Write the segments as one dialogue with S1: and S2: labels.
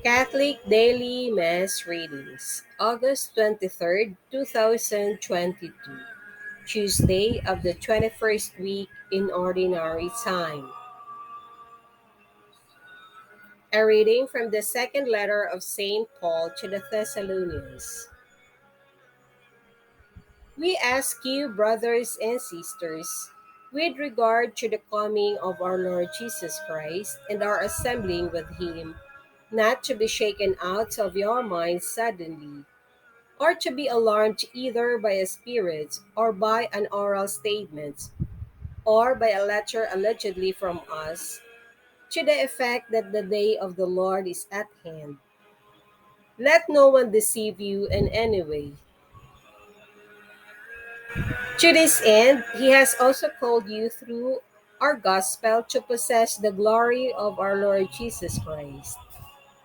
S1: Catholic Daily Mass Readings, August 23rd, 2022, Tuesday of the 21st week in Ordinary Time. A reading from the second letter of St. Paul to the Thessalonians. We ask you, brothers and sisters, with regard to the coming of our Lord Jesus Christ and our assembling with him, not to be shaken out of your minds suddenly, or to be alarmed either by a spirit or by an oral statement or by a letter allegedly from us, to the effect that the day of the Lord is at hand. Let no one deceive you in any way. To this end, he has also called you through our gospel to possess the glory of our Lord Jesus Christ.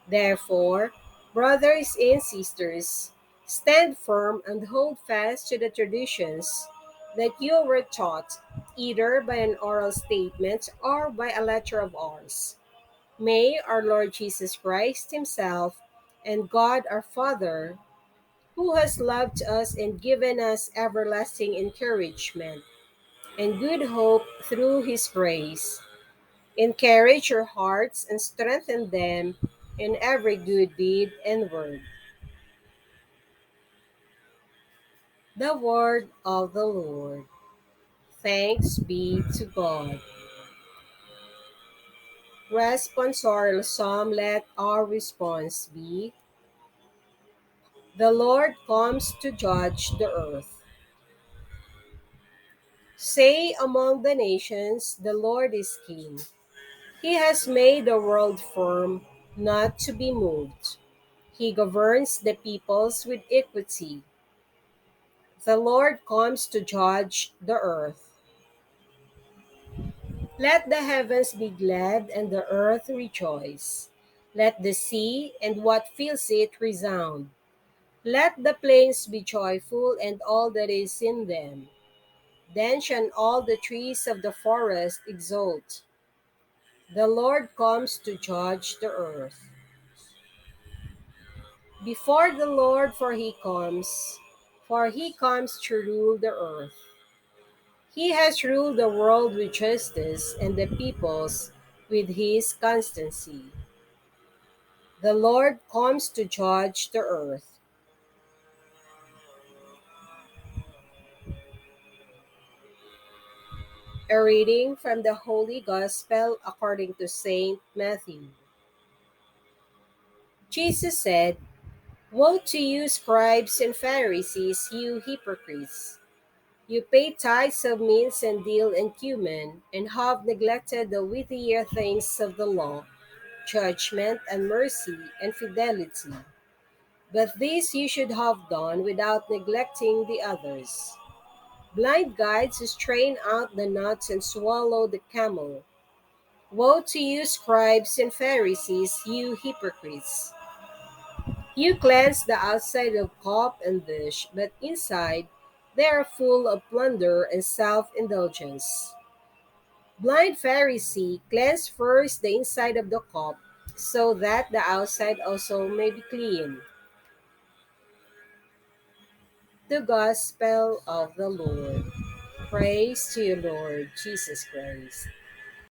S1: Therefore, brothers and sisters, stand firm and hold fast to the traditions that you were taught, either by an oral statement or by a letter of ours. May our Lord Jesus Christ Himself and God our Father, who has loved us and given us everlasting encouragement and good hope through His grace, encourage your hearts and strengthen them in every good deed and word. The word of the Lord. Thanks be to God. Responsorial Psalm. Let our response be: The Lord comes to judge the earth. Say among the nations, the Lord is King. He has made the world firm, not to be moved. He governs the peoples with equity. The Lord comes to judge the earth. Let the heavens be glad and the earth rejoice. Let the sea and what fills it resound. Let the plains be joyful and all that is in them. Then shall all the trees of the forest exult. The Lord comes to judge the earth. Before the Lord, for he comes to rule the earth. He has ruled the world with justice and the peoples with his constancy. The Lord comes to judge the earth. A reading from the Holy Gospel according to Saint Matthew. Jesus said, Woe to you, scribes and Pharisees, you hypocrites! You pay tithes of mint and dill and cumin, and have neglected the weightier things of the law, judgment and mercy and fidelity. But this you should have done without neglecting the others. Blind guides who strain out the nuts and swallow the camel. Woe to you, scribes and Pharisees, you hypocrites! You cleanse the outside of cup and dish, but inside they are full of plunder and self indulgence. Blind Pharisee, cleanse first the inside of the cup, so that the outside also may be clean. The Gospel of the Lord. Praise to you, Lord Jesus Christ.